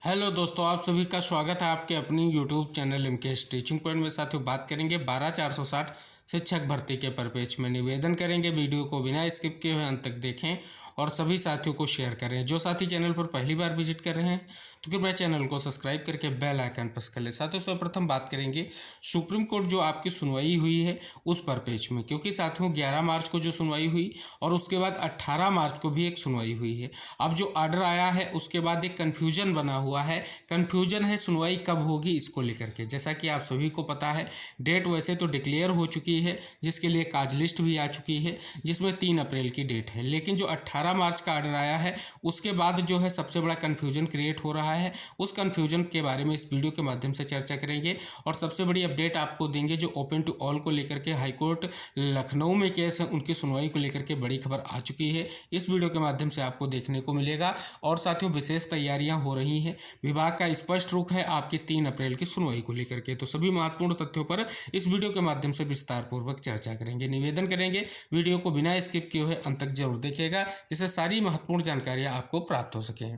Hello दोस्तों, आप सभी का स्वागत है आपके अपनी YouTube channel MKS teaching point में। साथियों, बात करेंगे 12460 शिक्षक भर्ती के परिपेक्ष में। निवेदन करेंगे वीडियो को बिना स्किप किए हुए अंत तक देखें और सभी साथियों को शेयर करें। जो साथी चैनल पर पहली बार विजिट कर रहे हैं तो कृपया चैनल को सब्सक्राइब करके बेल आइकन प्रेस कर लें। साथियों, सर्वप्रथम बात करेंगे सुप्रीम कोर्ट जो आपकी सुनवाई हुई है उस परिपेक्ष में, क्योंकि साथियों 11 मार्च को जो सुनवाई हुई और उसके बाद 18 मार्च को भी एक सुनवाई हुई है। अब जो ऑर्डर आया है उसके बाद एक कन्फ्यूजन बना हुआ है। कन्फ्यूजन है सुनवाई कब होगी इसको लेकर के। जैसा कि आप सभी को पता है, डेट वैसे तो डिक्लेयर हो चुकी है, जिसके लिए काज लिस्ट भी आ चुकी है, जिसमें 3 अप्रैल की डेट है। लेकिन जो 18 मार्च का ऑर्डर आया है उसके बाद जो है सबसे बड़ा कन्फ्यूजन क्रिएट हो रहा है। उस कन्फ्यूजन के बारे में इस वीडियो के माध्यम से चर्चा करेंगे और सबसे बड़ी अपडेट आपको देंगे जो ओपन टू ऑल को लेकर के हाईकोर्ट लखनऊ में केस है उनकी सुनवाई को लेकर के बड़ी खबर आ चुकी है। इस वीडियो के माध्यम से आपको देखने को मिलेगा। और साथियों, विशेष तैयारियां हो रही हैं। विभाग का स्पष्ट रुख है आपकी 3 अप्रैल की सुनवाई को लेकर के। तो सभी महत्वपूर्ण तथ्यों पर इस वीडियो के माध्यम से विस्तार पूर्वक चर्चा करेंगे। निवेदन करेंगे वीडियो को बिना स्किप किए हुए अंत तक जरूर देखिएगा, जिससे सारी महत्वपूर्ण जानकारियां आपको प्राप्त हो सके।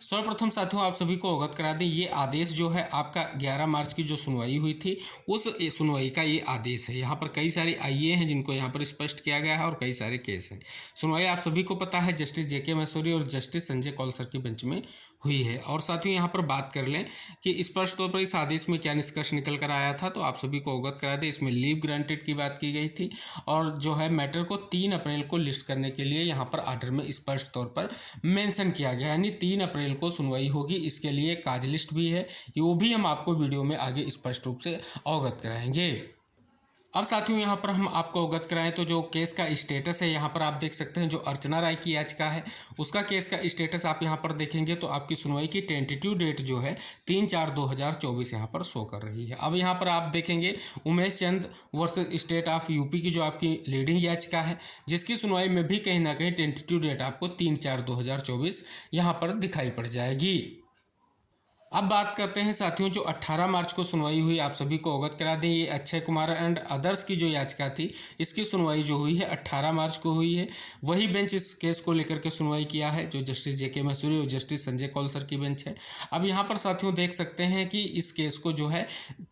सर्वप्रथम साथियों, आप सभी को अवगत करा दें, ये आदेश जो है आपका 11 मार्च की जो सुनवाई हुई थी उस सुनवाई का ये आदेश है। यहाँ पर कई सारे आईए हैं जिनको यहाँ पर स्पष्ट किया गया है और कई सारे केस हैं। सुनवाई आप सभी को पता है जस्टिस जेके मैसूरी और जस्टिस संजय कौल सर की बेंच में हुई है। और साथियों, यहाँ पर बात कर लें कि स्पष्ट तौर पर इस आदेश में क्या निष्कर्ष निकल कर आया था, तो आप सभी को अवगत करा दें। इसमें लीव ग्रांटेड की बात की गई थी और जो है मैटर को 3 अप्रैल को लिस्ट करने के लिए यहाँ पर ऑर्डर में स्पष्ट तौर पर मेंशन किया गया, यानी 3 अप्रैल को सुनवाई होगी। इसके लिए काज लिस्ट भी है, वो भी हम आपको वीडियो में आगे स्पष्ट रूप से अवगत कराएंगे। अब साथियों, यहाँ पर हम आपको अवगत कराएं तो जो केस का स्टेटस है यहाँ पर आप देख सकते हैं। जो अर्चना राय की याचिका है उसका केस का स्टेटस आप यहाँ पर देखेंगे तो आपकी सुनवाई की टेंटेटिव डेट जो है 3/4/2024 यहाँ पर शो कर रही है। अब यहाँ पर आप देखेंगे उमेश चंद वर्सेस स्टेट ऑफ यूपी की जो आपकी लीडिंग याचिका है, जिसकी सुनवाई में भी कहीं ना कहीं टेंटेटिव डेट आपको 3/4/2024 यहाँ पर दिखाई पड़ जाएगी। अब बात करते हैं साथियों, जो 18 मार्च को सुनवाई हुई आप सभी को अवगत करा दें। ये अक्षय कुमार एंड अदर्स की जो याचिका थी इसकी सुनवाई जो हुई है 18 मार्च को हुई है। वही बेंच इस केस को लेकर के सुनवाई किया है जो जस्टिस जेके मैसूरी और जस्टिस संजय कौल सर की बेंच है। अब यहाँ पर साथियों देख सकते हैं कि इस केस को जो है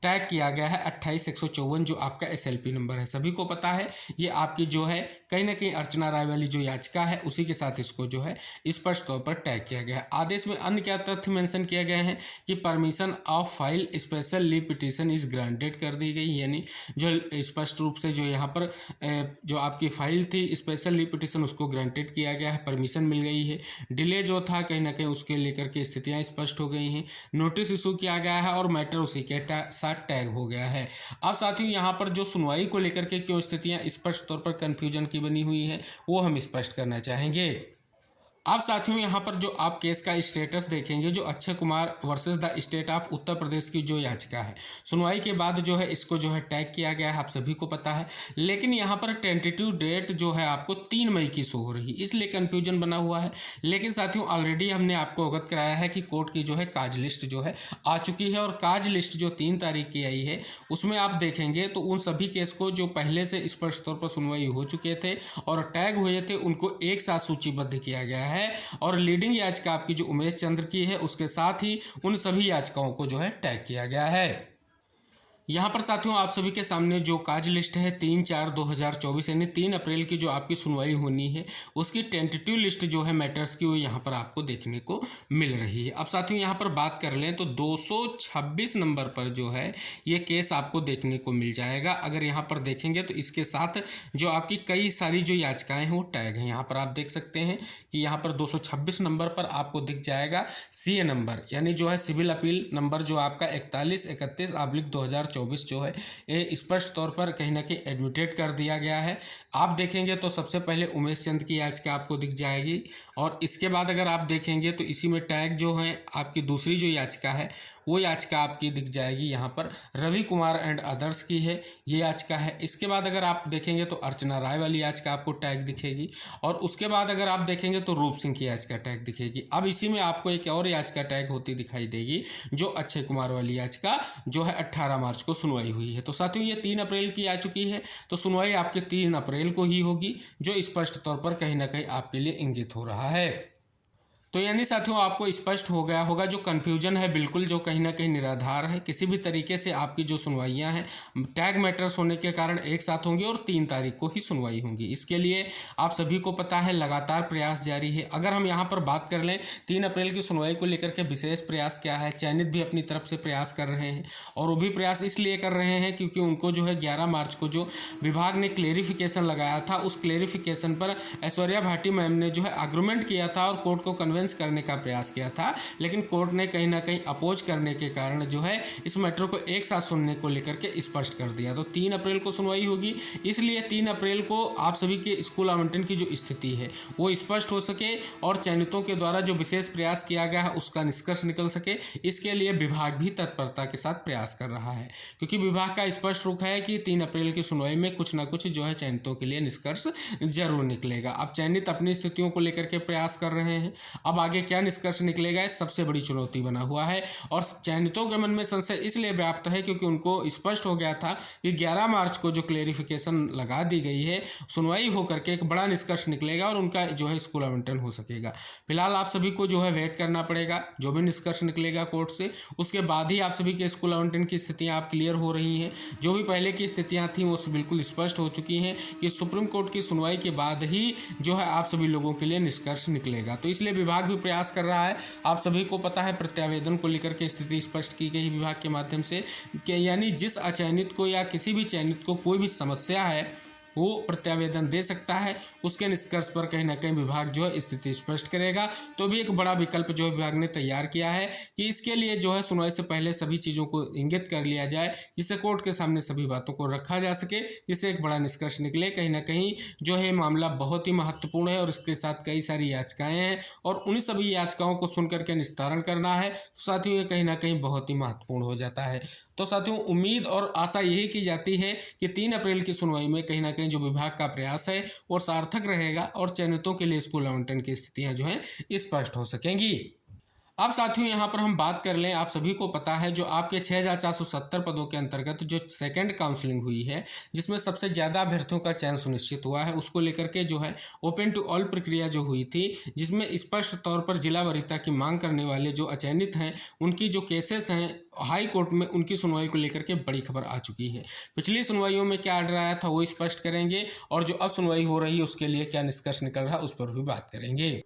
टैग किया गया है 28154, जो आपका SLP नंबर है। सभी को पता है ये आपकी जो है कहीं ना कहीं अर्चना राय वाली जो याचिका है उसी के साथ इसको जो है स्पष्ट तौर पर टैग किया गया है। आदेश में अन्य क्या तथ्य मेंशन किए गए हैं कि permission of file special leave petition is granted कर दी गई, यानी जो स्पष्ट रूप से जो यहाँ पर जो आपकी फाइल थी स्पेशल लीव पिटीशन उसको ग्रांटेड किया गया है, परमिशन मिल गई है। डिले जो था कहीं ना कहीं उसके लेकर के स्थितियाँ स्पष्ट हो गई हैं, नोटिस इशू किया गया है और मैटर उसी के साथ टैग हो गया है। अब साथियों, यहाँ पर जो सुनवाई को लेकर के क्यों स्थितियाँ स्पष्ट तौर पर कन्फ्यूजन की बनी हुई है वो हम स्पष्ट करना चाहेंगे। अब साथियों, यहाँ पर जो आप केस का स्टेटस देखेंगे, जो Akshay Kumar versus the state of Uttar Pradesh की जो याचिका है, सुनवाई के बाद जो है इसको जो है टैग किया गया है, आप सभी को पता है। लेकिन यहाँ पर टेंटेटिव डेट जो है आपको 3 मई की शो हो रही, इसलिए कन्फ्यूजन बना हुआ है। लेकिन साथियों ऑलरेडी हमने आपको अवगत कराया है कि कोर्ट की जो है काज लिस्ट जो है आ चुकी है और काज लिस्ट जो 3 तारीख की आई है उसमें आप देखेंगे तो उन सभी केस को जो पहले से स्पष्ट तौर पर सुनवाई हो चुके थे और टैग हुए थे उनको एक साथ सूचीबद्ध किया गया है। और लीडिंग याचिका आपकी जो उमेश चंद्र की है उसके साथ ही उन सभी याचिकाओं को जो है टैग किया गया है। यहाँ पर साथियों आप सभी के सामने जो काज लिस्ट है 3/4/2024 यानी 3 अप्रैल की जो आपकी सुनवाई होनी है उसकी टेंटेटिव लिस्ट जो है मैटर्स की वो यहाँ पर आपको देखने को मिल रही है। अब साथियों यहाँ पर बात कर लें तो 226 नंबर पर जो है ये केस आपको देखने को मिल जाएगा। अगर यहाँ पर देखेंगे तो इसके साथ जो आपकी कई सारी जो याचिकाएँ हैं वो टैग हैं। यहाँ पर आप देख सकते हैं कि यहाँ पर 226 नंबर पर आपको दिख जाएगा CA नंबर, यानी जो है सिविल अपील नंबर जो आपका 4131/2024 जो है ये स्पष्ट तौर पर कहीं ना कहीं एडमिटेड कर दिया गया है। आप देखेंगे तो सबसे पहले उमेश चंद की याचिका आपको दिख जाएगी और इसके बाद अगर आप देखेंगे तो इसी में टैग जो है आपकी दूसरी जो याचिका है वो याचिका आपकी दिख जाएगी। यहाँ पर रवि कुमार एंड अदर्स की है ये याचिका है। इसके बाद अगर आप देखेंगे तो अर्चना राय वाली याचिका आपको टैग दिखेगी और उसके बाद अगर आप देखेंगे तो रूप सिंह की याचिका टैग दिखेगी। अब इसी में आपको एक और याचिका टैग होती दिखाई देगी जो अक्षय कुमार वाली याचिका जो है 18 मार्च को सुनवाई हुई है। तो साथियों ये 3 अप्रैल की आ चुकी है तो सुनवाई आपके 3 अप्रैल को ही होगी, जो स्पष्ट तौर पर कहीं ना कहीं आपके लिए इंगित हो रहा है। तो यानी साथियों आपको स्पष्ट हो गया होगा, जो कन्फ्यूजन है बिल्कुल जो कहीं ना कहीं निराधार है। किसी भी तरीके से आपकी जो सुनवाइयाँ हैं टैग मैटर्स होने के कारण एक साथ होंगी और 3 तारीख को ही सुनवाई होंगी। इसके लिए आप सभी को पता है लगातार प्रयास जारी है। अगर हम यहाँ पर बात कर लें 3 अप्रैल की सुनवाई को लेकर के विशेष प्रयास क्या है, चयनित भी अपनी तरफ से प्रयास कर रहे हैं और वो भी प्रयास इसलिए कर रहे हैं क्योंकि उनको जो है 11 मार्च को जो विभाग ने क्लेरिफिकेशन लगाया था, उस क्लेरिफिकेशन पर ऐश्वर्या भाटी मैम ने जो है आर्गुमेंट किया था और कोर्ट को कन्विंस करने का प्रयास किया था, लेकिन कोर्ट ने कहीं ना कहीं अपोज करने के कारण जो है इस मैटर को एक साथ सुनने को लेकर के स्पष्ट कर दिया। तो 3 अप्रैल को सुनवाई होगी, इसलिए 3 अप्रैल को आप सभी के स्कूल आवंटन की जो स्थिति है वो स्पष्ट हो सके और चयनितों के द्वारा जो विशेष प्रयास किया गया है उसका निष्कर्ष निकल सके, इसके लिए विभाग भी तत्परता के साथ प्रयास कर रहा है। क्योंकि विभाग का स्पष्ट रुख है कि 3 अप्रैल की सुनवाई में कुछ ना कुछ जो है चयनितों के लिए निष्कर्ष जरूर निकलेगा। अब चयनित अपनी स्थितियों को लेकर के प्रयास कर रहे हैं, अब आगे क्या निष्कर्ष निकलेगा ये सबसे बड़ी चुनौती बना हुआ है। और चयनितों के मन में संशय इसलिए व्याप्त है क्योंकि उनको स्पष्ट हो गया था कि 11 मार्च को जो क्लेरिफिकेशन लगा दी गई है, सुनवाई होकर के एक बड़ा निष्कर्ष निकलेगा और उनका जो है स्कूल आवंटन हो सकेगा। फिलहाल आप सभी को जो है वेट करना पड़ेगा, जो भी निष्कर्ष निकलेगा कोर्ट से उसके बाद ही आप सभी के स्कूल आवंटन की स्थितियां आप क्लियर हो रही हैं। जो भी पहले की स्थितियां थी वो बिल्कुल स्पष्ट हो चुकी हैं कि सुप्रीम कोर्ट की सुनवाई के बाद ही जो है आप सभी लोगों के लिए निष्कर्ष निकलेगा। तो इसलिए विभाग भी प्रयास कर रहा है। आप सभी को पता है प्रत्यावेदन को लेकर के स्थिति स्पष्ट की गई विभाग के माध्यम से कि यानी जिस अचयनित को या किसी भी चयनित को कोई भी समस्या है वो प्रत्यावेदन दे सकता है, उसके निष्कर्ष पर कहीं ना कहीं विभाग जो है स्थिति स्पष्ट करेगा। तो भी एक बड़ा विकल्प जो विभाग ने तैयार किया है कि इसके लिए जो है सुनवाई से पहले सभी चीज़ों को इंगित कर लिया जाए, जिससे कोर्ट के सामने सभी बातों को रखा जा सके, जिससे एक बड़ा निष्कर्ष निकले। कहीं ना कहीं जो है मामला बहुत ही महत्वपूर्ण है और इसके साथ कई सारी याचिकाएं हैं और उन्हीं सभी याचिकाओं को सुनकर के निस्तारण करना है। तो साथियों ये कहीं ना कहीं बहुत ही महत्वपूर्ण हो जाता है। तो साथियों उम्मीद और आशा यही की जाती है कि 3 अप्रैल की सुनवाई में कहीं ना कहीं जो विभाग का प्रयास है वो सार्थक रहेगा और चयनितों के लिए स्कूल आवंटन की स्थितियां जो हैं स्पष्ट हो सकेंगी। अब साथियों यहाँ पर हम बात कर लें, आप सभी को पता है जो आपके 6470 पदों के अंतर्गत जो सेकंड काउंसलिंग हुई है, जिसमें सबसे ज़्यादा अभ्यर्थियों का चयन सुनिश्चित हुआ है, उसको लेकर के जो है ओपन टू ऑल प्रक्रिया जो हुई थी, जिसमें स्पष्ट तौर पर जिला वरीयता की मांग करने वाले जो अचयनित हैं उनकी जो केसेस हैं हाई कोर्ट में, उनकी सुनवाई को लेकर के बड़ी खबर आ चुकी है। पिछली सुनवाइयों में क्या आर्डर आया था वो स्पष्ट करेंगे और जो अब सुनवाई हो रही है उसके लिए क्या निष्कर्ष निकल रहा है उस पर भी बात करेंगे।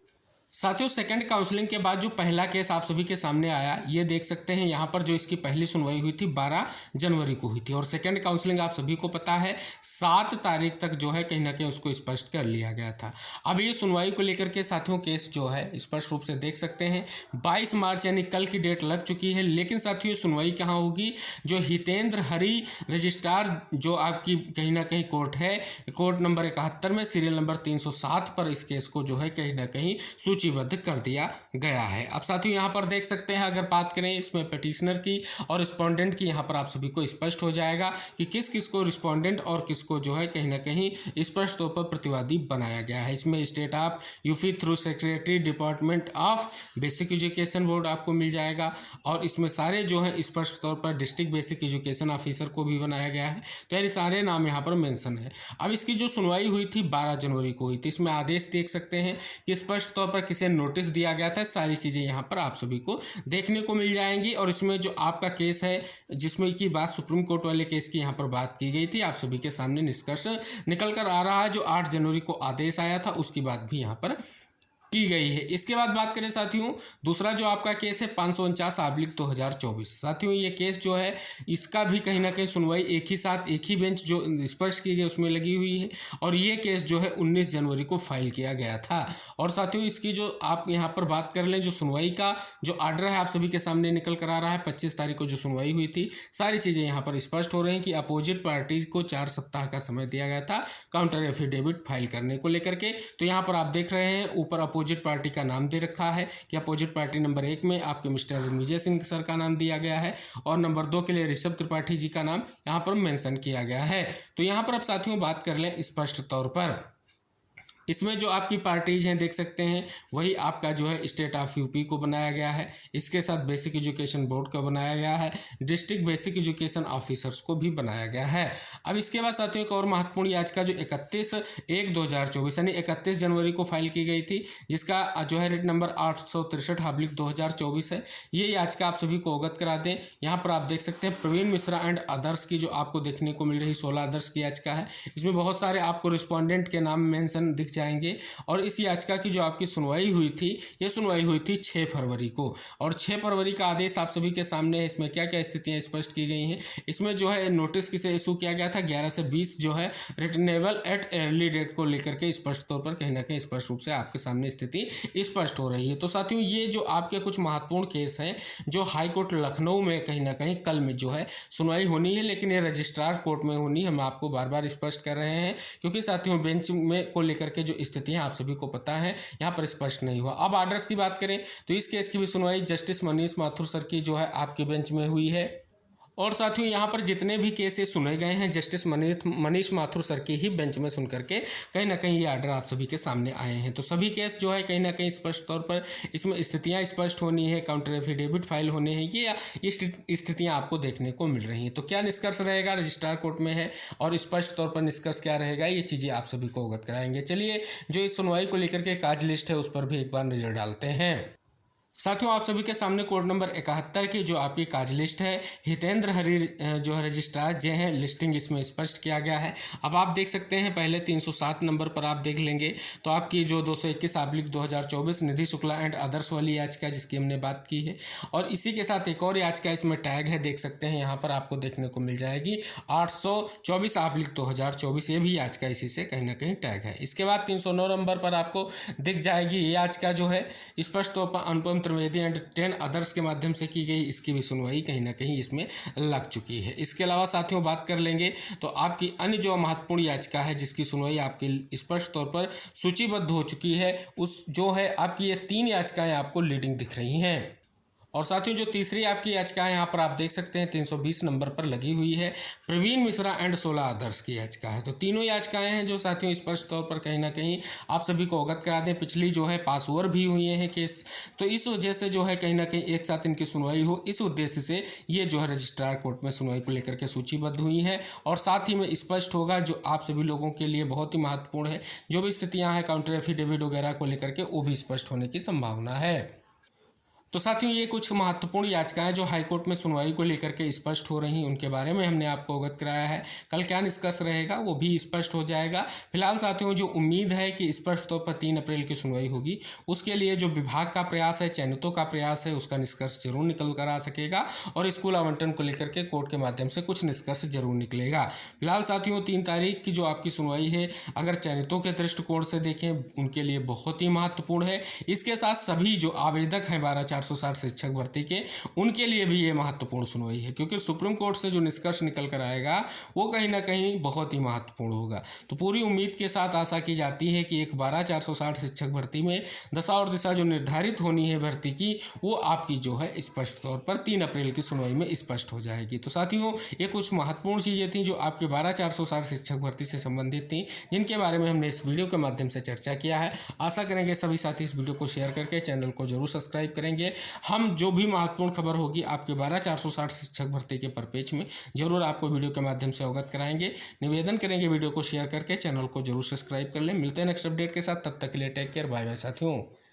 साथियों सेकंड काउंसलिंग के बाद जो पहला केस आप सभी के सामने आया, ये देख सकते हैं यहाँ पर जो इसकी पहली सुनवाई हुई थी 12 जनवरी को हुई थी और सेकंड काउंसलिंग आप सभी को पता है 7 तारीख तक जो है कहीं ना कहीं उसको स्पष्ट कर लिया गया था। अब ये सुनवाई को लेकर के साथियों केस जो है स्पष्ट रूप से देख सकते हैं 22 मार्च यानी कल की डेट लग चुकी है, लेकिन साथियों सुनवाई कहाँ होगी, जो हितेंद्र हरि रजिस्ट्रार जो आपकी कहीं ना कहीं कोर्ट है, कोर्ट नंबर 71 में सीरियल नंबर 307 पर इस केस को जो है कहीं ना कहीं सूचीबद्ध कर दिया गया है। अब साथियों यहाँ पर देख सकते हैं, अगर बात करें इसमें पिटिशनर की और रिस्पोंडेंट की, यहाँ पर आप सभी को स्पष्ट हो जाएगा कि किस किस को रिस्पोंडेंट और किसको जो है कहीं ना कहीं स्पष्ट तौर पर प्रतिवादी बनाया गया है। इसमें state of UP through secretary department of basic education board आपको मिल जाएगा और इसमें सारे जो है स्पष्ट तौर पर डिस्ट्रिक्ट बेसिक एजुकेशन ऑफिसर को भी बनाया गया है। तो यानी सारे नाम यहाँ पर मेंशन है। अब इसकी जो सुनवाई हुई थी 12 जनवरी को हुई थी, इसमें आदेश देख सकते हैं कि स्पष्ट तौर पर किसे नोटिस दिया गया था, सारी चीज़ें यहाँ पर आप सभी को देखने को मिल जाएंगी। और इसमें जो आपका केस है जिसमें की बात सुप्रीम कोर्ट वाले केस की यहाँ पर बात की गई थी, आप सभी के सामने निष्कर्ष निकल कर आ रहा है। जो 8 जनवरी को आदेश आया था उसकी बात भी यहाँ पर की गई है। इसके बाद बात करें साथियों, दूसरा जो आपका केस है 549/2024। साथियों ये केस जो है इसका भी कहीं ना कहीं सुनवाई एक ही साथ एक ही बेंच जो स्पष्ट की गई उसमें लगी हुई है और ये केस जो है 19 जनवरी को फाइल किया गया था। और साथियों इसकी जो आप यहाँ पर बात कर लें, जो सुनवाई का जो आर्डर है आप सभी के सामने निकल कर आ रहा है। 25 तारीख को जो सुनवाई हुई थी, सारी चीज़ें यहाँ पर स्पष्ट हो रही हैं कि अपोजिट पार्टी को 4 सप्ताह का समय दिया गया था काउंटर एफिडेविट फाइल करने को लेकर के। तो यहाँ पर आप देख रहे हैं ऊपर अपोजिट पार्टी का नाम दे रखा है कि अपोजिट पार्टी नंबर 1 में आपके मिस्टर विजय सिंह सर का नाम दिया गया है और नंबर 2 के लिए ऋषभ त्रिपाठी जी का नाम यहाँ पर मेंशन किया गया है। तो यहाँ पर अब साथियों बात कर लें स्पष्ट तौर पर इसमें जो आपकी पार्टीज हैं देख सकते हैं, वही आपका जो है स्टेट ऑफ यूपी को बनाया गया है, इसके साथ बेसिक एजुकेशन बोर्ड का बनाया गया है, डिस्ट्रिक्ट बेसिक एजुकेशन ऑफिसर्स को भी बनाया गया है। अब इसके बाद साथियों एक और महत्वपूर्ण याचिका जो 31/1/2024 यानी 31 जनवरी को फाइल की गई थी, जिसका जो है रिट नंबर 863/2024 है। ये याचिका आप सभी को अवगत करा दें। यहाँ पर आप देख सकते हैं प्रवीण मिश्रा एंड अदर्स की जो आपको देखने को मिल रही 16 अदर्स की याचिका है। इसमें बहुत सारे आपको रिस्पोंडेंट के नाम मेंशन दिख जाएंगे। और इस याचिका की जो आपकी सुनवाई हुई थी, ये सुनवाई हुई थी 6 फरवरी को, और 6 फरवरी का आदेश आप सभी के सामने है। इसमें क्या क्या स्थितियां स्पष्ट की गई हैं। इसमें जो है नोटिस किसे इशू किया गया था, 11 से 20 जो है रिटर्नेबल एट अर्ली डेट को लेकर के स्पष्ट तौर पर कहीं ना कहीं स्पष्ट रूप से आपके सामने स्थिति स्पष्ट हो रही है। तो साथियों ये जो आपके कुछ महत्वपूर्ण केस हैं जो हाई कोर्ट लखनऊ में कहीं ना कहीं कल में जो है सुनवाई होनी है, लेकिन ये रजिस्ट्रार कोर्ट में होनी है। हम आपको बार बार स्पष्ट कर रहे हैं, क्योंकि साथियों बेंच में को लेकर के जो स्थितियां आप सभी को पता है यहाँ पर स्पष्ट नहीं हुआ। अब आर्डर्स की बात करें तो इस केस की भी सुनवाई जस्टिस मनीष माथुर सर की जो है आपके बेंच में हुई है। और साथियों यहाँ पर जितने भी केसेस सुने गए हैं जस्टिस मनीष माथुर सर की ही बेंच में सुन करके कहीं ना कहीं ये आर्डर आप सभी के सामने आए हैं। तो सभी केस जो है कहीं ना कहीं स्पष्ट तौर पर इसमें स्थितियां स्पष्ट होनी है, काउंटर एफिडेविट फाइल होने हैं, ये स्थितियां आपको देखने को मिल रही हैं। तो क्या निष्कर्ष रहेगा, रजिस्ट्रार कोर्ट में है और स्पष्ट तौर पर निष्कर्ष क्या रहेगा, ये चीज़ें आप सभी को अवगत कराएंगे। चलिए जो इस सुनवाई को लेकर के काज लिस्ट है उस पर भी एक बार नजर डालते हैं। साथियों आप सभी के सामने कोड नंबर 71 की जो आपकी काज लिस्ट है, हितेंद्र हरी जो है रजिस्ट्रार जे हैं, लिस्टिंग इसमें स्पष्ट किया गया है। अब आप देख सकते हैं पहले 307 नंबर पर आप देख लेंगे तो आपकी जो 221/2024 निधि शुक्ला एंड अदर्स वाली याचिका जिसकी हमने बात की है, और इसी के साथ एक और याचिका इसमें टैग है, देख सकते हैं यहाँ पर आपको देखने को मिल जाएगी 824/2024, ये भी याचिका इसी से कहीं ना कहीं टैग है। इसके बाद 309 नंबर पर आपको दिख जाएगी ये याचिका जो है स्पष्ट तौर पर अनुपम त्रिवेदी एंड 10 अदर्स के माध्यम से की गई, इसकी भी सुनवाई कहीं ना कहीं इसमें लग चुकी है। इसके अलावा साथियों बात कर लेंगे तो आपकी अन्य जो महत्वपूर्ण याचिका है जिसकी सुनवाई आपकी स्पष्ट तौर पर सूचीबद्ध हो चुकी है, उस जो है आपकी ये 3 याचिकाएं आपको लीडिंग दिख रही हैं। और साथियों जो तीसरी आपकी याचिका है यहाँ पर आप देख सकते हैं 320 नंबर पर लगी हुई है, प्रवीण मिश्रा एंड 16 अदर्स की याचिका है। तो तीनों याचिकाएं हैं जो साथियों स्पष्ट तौर पर कहीं ना कहीं आप सभी को अवगत करा दें, पिछली जो है पास ओवर भी हुई हैं केस, तो इस वजह से जो है कहीं ना कहीं एक साथ इनकी सुनवाई हो, इस उद्देश्य से ये जो है रजिस्ट्रार कोर्ट में सुनवाई को लेकर के सूचीबद्ध हुई है। और साथ ही में स्पष्ट होगा जो आप सभी लोगों के लिए बहुत ही महत्वपूर्ण है, जो भी स्थितियाँ हैं काउंटर एफिडेविट वगैरह को लेकर के वो भी स्पष्ट होने की संभावना है। तो साथियों ये कुछ महत्वपूर्ण याचिकाएं जो हाईकोर्ट में सुनवाई को लेकर के स्पष्ट हो रही उनके बारे में हमने आपको अवगत कराया है। कल क्या निष्कर्ष रहेगा वो भी स्पष्ट हो जाएगा। फिलहाल साथियों जो उम्मीद है कि स्पष्ट तौर पर 3 अप्रैल की सुनवाई होगी, उसके लिए जो विभाग का प्रयास है, चयनितों का प्रयास है, उसका निष्कर्ष जरूर निकल कर आ सकेगा और स्कूल आवंटन को लेकर के कोर्ट के माध्यम से कुछ निष्कर्ष जरूर निकलेगा। फिलहाल साथियों 3 तारीख की जो आपकी सुनवाई है, अगर चयनितों के दृष्टिकोण से देखें उनके लिए बहुत ही महत्वपूर्ण है। इसके साथ सभी जो आवेदक हैं 12,460 शिक्षक भर्ती के, उनके लिए भी ये महत्वपूर्ण सुनवाई है, क्योंकि सुप्रीम कोर्ट से जो निष्कर्ष निकल कर आएगा वो कहीं ना कहीं बहुत ही महत्वपूर्ण होगा। तो पूरी उम्मीद के साथ आशा की जाती है कि एक 12,460 शिक्षक भर्ती में दशा और दिशा जो निर्धारित होनी है भर्ती की, वो आपकी जो है स्पष्ट तौर पर 3 अप्रैल की सुनवाई में स्पष्ट हो जाएगी। तो साथियों ये कुछ महत्वपूर्ण चीज़ें थी जो आपके 12,460 शिक्षक भर्ती से संबंधित थी, जिनके बारे में हमने इस वीडियो के माध्यम से चर्चा किया है। आशा करेंगे सभी साथी इस वीडियो को शेयर करके चैनल को जरूर सब्सक्राइब करेंगे। हम जो भी महत्वपूर्ण खबर होगी आपके 12,460 शिक्षक भर्ती के परपेज में जरूर आपको वीडियो के माध्यम से अवगत कराएंगे। निवेदन करेंगे वीडियो को शेयर करके चैनल को जरूर सब्सक्राइब कर लें। मिलते हैं नेक्स्ट अपडेट के साथ, तब तक के लिए टेक केयर, बाय बाय साथियों।